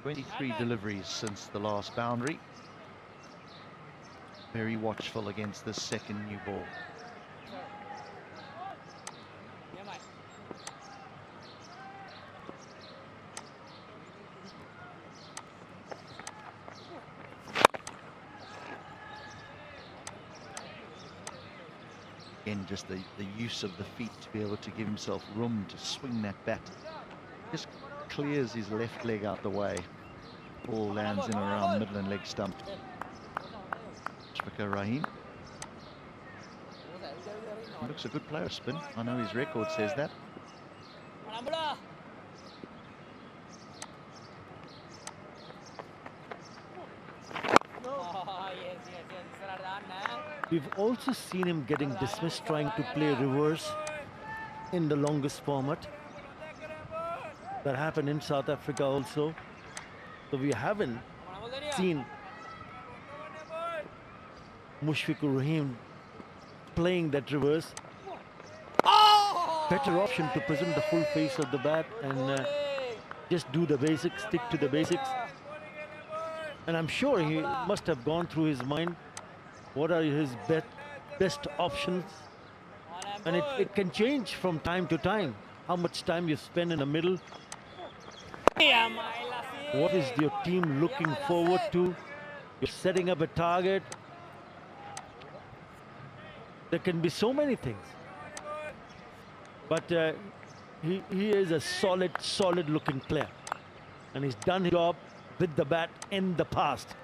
23 deliveries since the last boundary. Very watchful against this second new ball. Again, just the use of the feet to be able to give himself room to swing that bat. Just clears his left leg out the way. Ball lands in around middle and leg stump. Shfika Rahim. He looks a good player, spin. I know his record says that. We've also seen him getting dismissed trying to play reverse in the longest format. That happened in South Africa also. So we haven't seen Mushfiqur Rahim playing that reverse. Better option to present the full face of the bat and just do the basics, stick to the basics. And I'm sure he must have gone through his mind what are his best options. And it can change from time to time. How much time you spend in the middle. What is your team looking forward to? You're setting up a target. There can be so many things. But he is a solid looking player. And he's done his job with the bat in the past.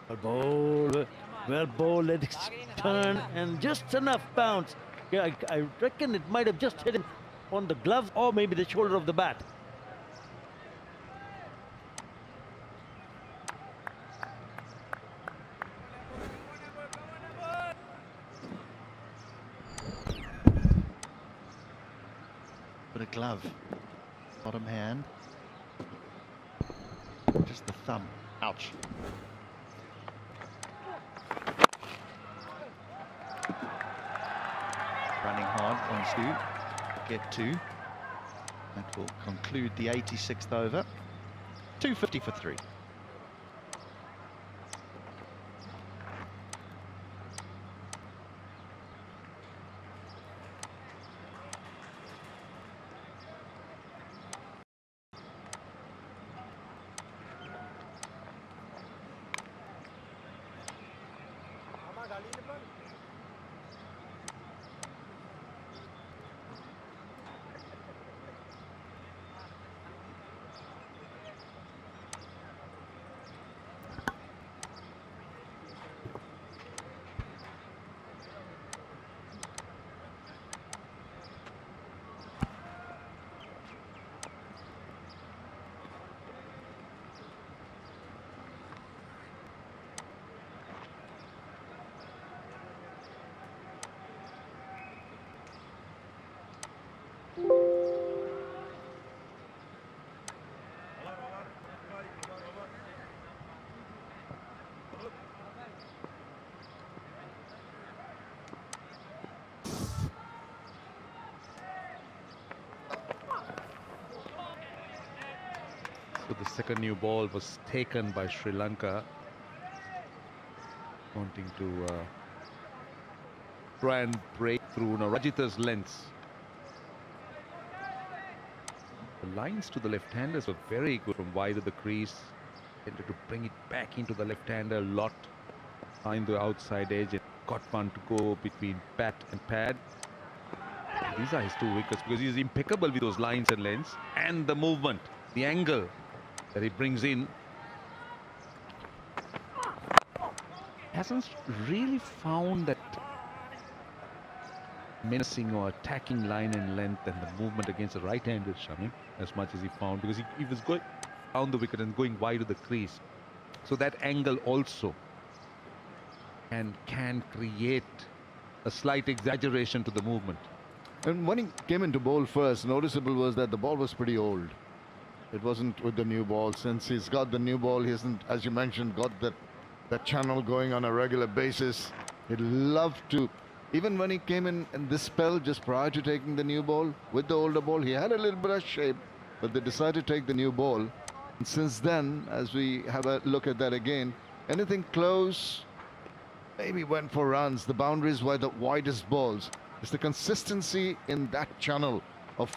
Well bowled, let it turn and just enough bounce. Yeah, I reckon it might have just hit him on the glove or maybe the shoulder of the bat. But a glove, bottom hand, just the thumb. Ouch. Running hard, wants to get two. That will conclude the 86th over. 250 for 3. So the second new ball was taken by Sri Lanka, wanting to try and break through Rajita's lengths. The lines to the left-handers were very good from wide of the crease. Tended to bring it back into the left-hander a lot. Find the outside edge and got one to go between bat and pad. These are his 2 wickets because he's impeccable with those lines and lengths and the movement, the angle that he brings in. Hasn't really found that menacing or attacking line and length and the movement against the right-handed Shami as much as he found, because he was going down the wicket and going wide of the crease. So that angle also can create a slight exaggeration to the movement. And when he came into bowl first, noticeable was that the ball was pretty old. It wasn't with the new ball. Since he's got the new ball, he hasn't, as you mentioned, got that channel going on a regular basis. He'd love to, even when he came in this spell just prior to taking the new ball with the older ball, he had a little bit of shape, but they decided to take the new ball. And since then, as we have a look at that again, anything close, maybe went for runs. The boundaries were the widest balls. It's the consistency in that channel of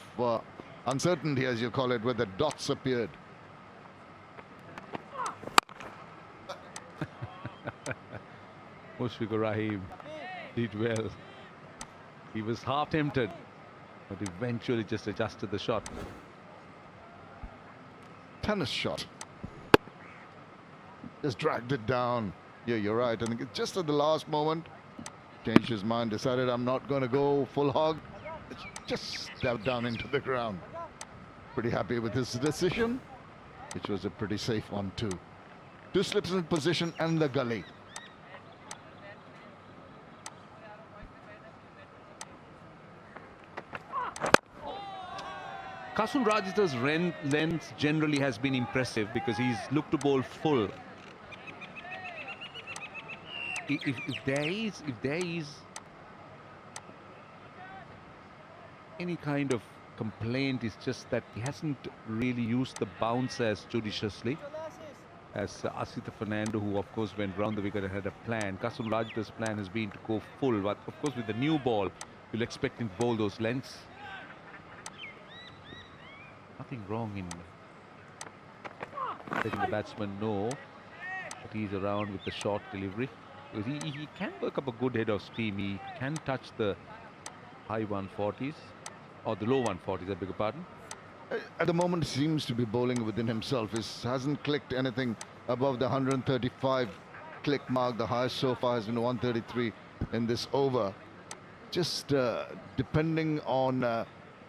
uncertainty, as you call it, where the dots appeared. Mushfiqur Rahim did well. He was half tempted, but eventually just adjusted the shot. Tennis shot. Just dragged it down. Yeah, you're right. I think just at the last moment, changed his mind, decided I'm not going to go full hog. Just stepped down into the ground. Pretty happy with his decision, which was a pretty safe one too. Two slips in position and the gully. Kasun Rajitha's length generally has been impressive because he's looked to bowl full. If there is any kind of complaint, it's just that he hasn't really used the bounce as judiciously as Asita Fernando, who of course went round the wicket and had a plan. Kasun Rajitha's plan has been to go full, but of course with the new ball, you'll expect him to bowl those lengths. Nothing wrong in letting the batsman know that he's around with the short delivery. Because he can work up a good head of steam. He can touch the high 140s, or the low 140s, I beg your pardon. At the moment, seems to be bowling within himself. He hasn't clicked anything above the 135 click mark. The highest so far has been 133 in this over. Just depending on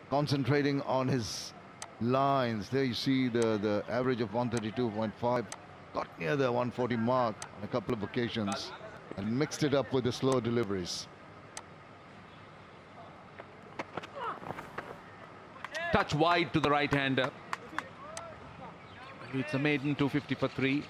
concentrating on his lines. There you see the average of 132.5. Got near the 140 mark on a couple of occasions and mixed it up with the slow deliveries. Touch wide to the right-hander. It's a maiden 250 for 3.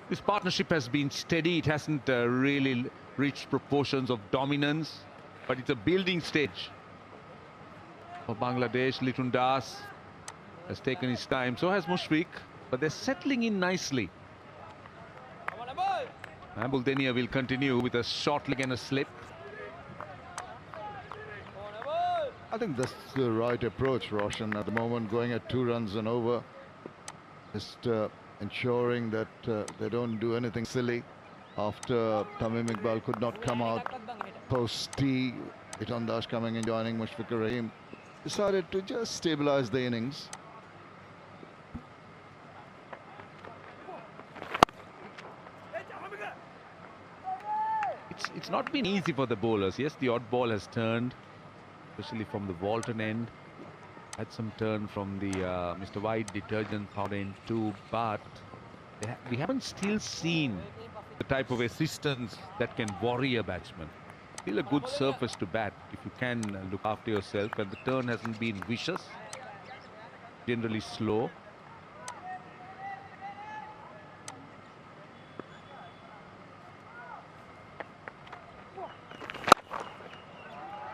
This partnership has been steady. It hasn't really reached proportions of dominance, but it's a building stage for Bangladesh. Litun Das has taken his time. So has Mushfiq, but they're settling in nicely. Abul Denia will continue with a short leg and a slip. I think that's the right approach, Roshan, at the moment, going at 2 runs and over. Just ensuring that they don't do anything silly. After Tamim Iqbal could not come out post-T, Litun Das coming and joining Mushfiqur Rahim, decided to just stabilize the innings. It's not been easy for the bowlers. Yes, the odd ball has turned, especially from the Walton end. Had some turn from the Mr. White detergent powder end too, but we haven't still seen the type of assistance that can worry a batsman. Still a good surface to bat if you can look after yourself, and the turn hasn't been vicious, generally slow.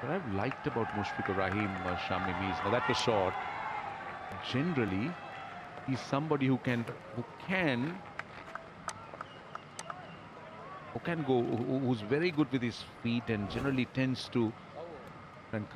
What I've liked about Mushfiqur Rahim, Shamim, is now that was short. Generally, he's somebody who can go, who's very good with his feet and generally tends to and